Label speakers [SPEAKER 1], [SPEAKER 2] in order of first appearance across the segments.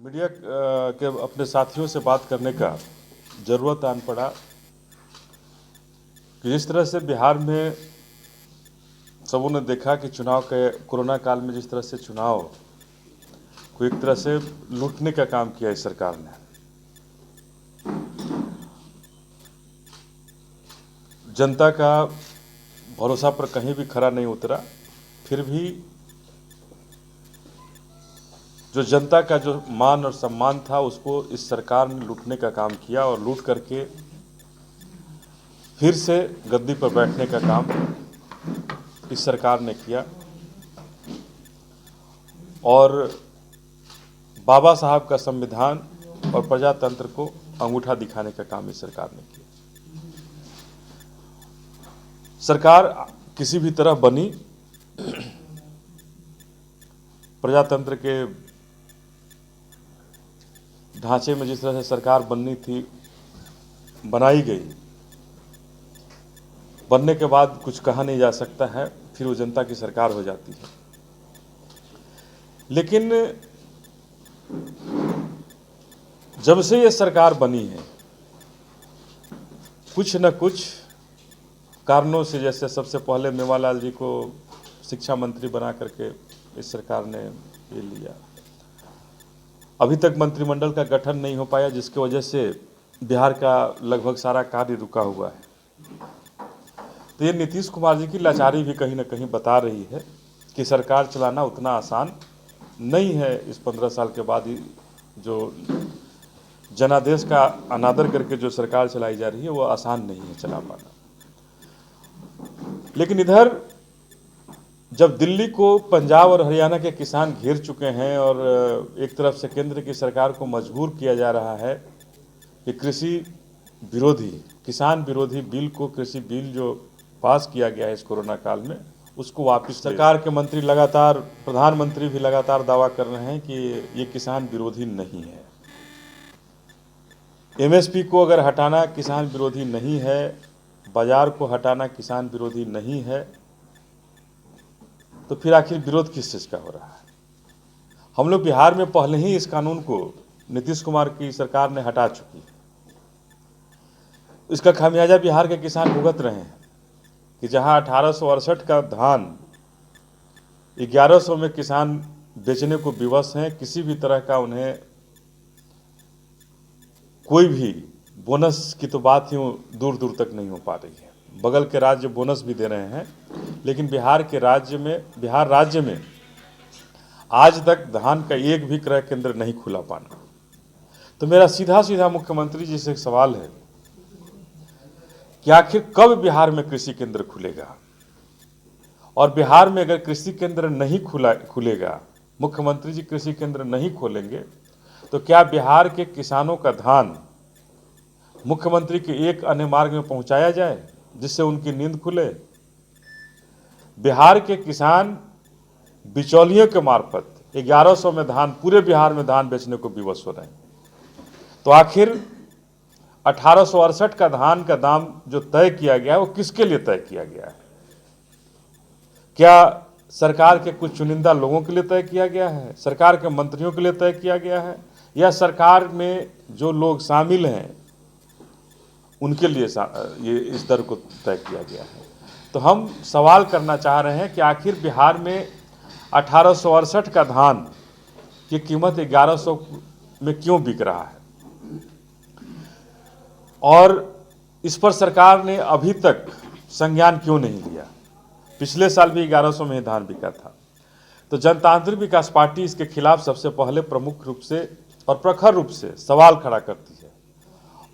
[SPEAKER 1] Media के अपने साथियों से बात करने का ज़रूरत आन पड़ा कि जिस तरह से बिहार में सबों ने देखा कि चुनाव के कोरोना काल में जिस तरह से चुनाव को एक तरह से लूटने का काम किया इस सरकार ने। जनता का भरोसा पर कहीं भी खरा नहीं उतरा, फिर भी जो जनता का जो मान और सम्मान था उसको इस सरकार ने लूटने का काम किया और लूट करके फिर से गद्दी पर बैठने का काम इस सरकार ने किया और बाबा साहब का संविधान और प्रजातंत्र को अंगूठा दिखाने का काम इस सरकार ने किया। सरकार किसी भी तरह बनी, प्रजातंत्र के ढांचे में जिस तरह से सरकार बननी थी बनाई गई, बनने के बाद कुछ कहा नहीं जा सकता है, फिर वो जनता की सरकार हो जाती है। लेकिन जब से ये सरकार बनी है कुछ न कुछ कारणों से, जैसे सबसे पहले मेवालाल जी को शिक्षा मंत्री बना करके इस सरकार ने ये लिया, अभी तक मंत्रिमंडल का गठन नहीं हो पाया, जिसकी वजह से बिहार का लगभग सारा कार्य रुका हुआ है। तो ये नीतीश कुमार जी की लाचारी भी कहीं ना कहीं बता रही है कि सरकार चलाना उतना आसान नहीं है। इस 15 साल के बाद जो जनादेश का अनादर करके जो सरकार चलाई जा रही है वो आसान नहीं है चला पाना। लेकिन इधर जब दिल्ली को पंजाब और हरियाणा के किसान घेर चुके हैं और एक तरफ से केंद्र की सरकार को मजबूर किया जा रहा है कि कृषि विरोधी, किसान विरोधी बिल को, कृषि बिल जो पास किया गया है इस कोरोना काल में, उसको वापस, सरकार के मंत्री लगातार, प्रधानमंत्री भी लगातार दावा कर रहे हैं कि ये किसान विरोधी नहीं है। एमएसपी को अगर हटाना किसान विरोधी नहीं है, बाजार को हटाना किसान विरोधी नहीं है, तो फिर आखिर विरोध किस चीज़ का हो रहा है? हम लोग बिहार में पहले ही इस कानून को नीतीश कुमार की सरकार ने हटा चुकी है। इसका खामियाजा बिहार के किसान भुगत रहे हैं कि जहां 1868 का धान 1100 में किसान बेचने को विवश हैं, किसी भी तरह का उन्हें कोई भी बोनस की तो बात ही दूर दूर तक नहीं हो पा रही है। बगल के राज्य बोनस भी दे रहे हैं, लेकिन बिहार राज्य में आज तक धान का एक भी क्रय केंद्र नहीं खुला पाना। तो मेरा सीधा मुख्यमंत्री जी से एक सवाल है कि आखिर कब बिहार में कृषि केंद्र खुलेगा? और बिहार में अगर कृषि केंद्र नहीं खुलेगा, मुख्यमंत्री जी कृषि केंद्र नहीं खोलेंगे, तो क्या बिहार के किसानों का धान मुख्यमंत्री के एक अन्य मार्ग में पहुंचाया जाए जिससे उनकी नींद खुले? बिहार के किसान बिचौलियों के मार्फत 1100 में धान, पूरे बिहार में धान बेचने को विवश हो रहे हैं। तो आखिर 1868 का धान का दाम जो तय किया गया है वो किसके लिए तय किया गया है? क्या सरकार के कुछ चुनिंदा लोगों के लिए तय किया गया है? सरकार के मंत्रियों के लिए तय किया गया है? या सरकार में जो लोग शामिल हैं उनके लिए ये इस दर को तय किया गया है? तो हम सवाल करना चाह रहे हैं कि आखिर बिहार में 1868 का धान की कीमत 1100 में क्यों बिक रहा है, और इस पर सरकार ने अभी तक संज्ञान क्यों नहीं लिया? पिछले साल भी 1100 में ही धान बिका था। तो जनतांत्रिक विकास पार्टी इसके खिलाफ सबसे पहले प्रमुख रूप से और प्रखर रूप से सवाल खड़ा करती है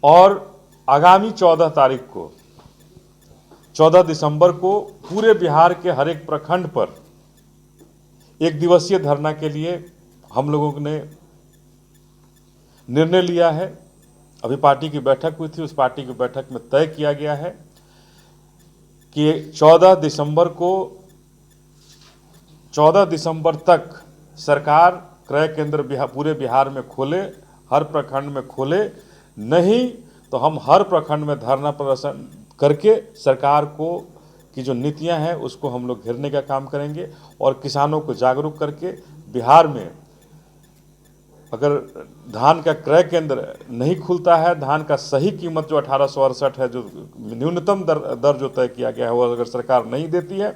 [SPEAKER 1] और आगामी 14 तारीख को, 14 दिसंबर को पूरे बिहार के हर एक प्रखंड पर एक दिवसीय धरना के लिए हम लोगों ने निर्णय लिया है। अभी पार्टी की बैठक हुई थी, उस पार्टी की बैठक में तय किया गया है कि 14 दिसंबर तक सरकार क्रय केंद्र पूरे बिहार में खोले, हर प्रखंड में खोले, नहीं तो हम हर प्रखंड में धरना प्रदर्शन करके सरकार को की जो नीतियां हैं उसको हम लोग घेरने का काम करेंगे और किसानों को जागरूक करके बिहार में अगर धान का क्रय केंद्र नहीं खुलता है, धान का सही कीमत जो 1868 है, जो न्यूनतम दर जो तय किया गया है, वो अगर सरकार नहीं देती है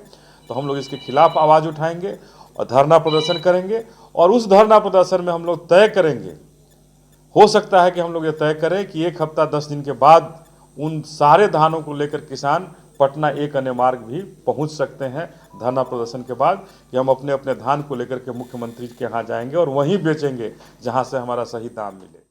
[SPEAKER 1] तो हम लोग इसके खिलाफ आवाज़ उठाएंगे और धरना प्रदर्शन करेंगे। और उस धरना प्रदर्शन में हम लोग तय करेंगे, हो सकता है कि हम लोग ये तय करें कि 1 हफ्ता 10 दिन के बाद उन सारे धानों को लेकर किसान पटना एक अन्य मार्ग भी पहुंच सकते हैं धरना प्रदर्शन के बाद, कि हम अपने अपने धान को लेकर के मुख्यमंत्री के यहाँ जाएंगे और वहीं बेचेंगे जहां से हमारा सही दाम मिले।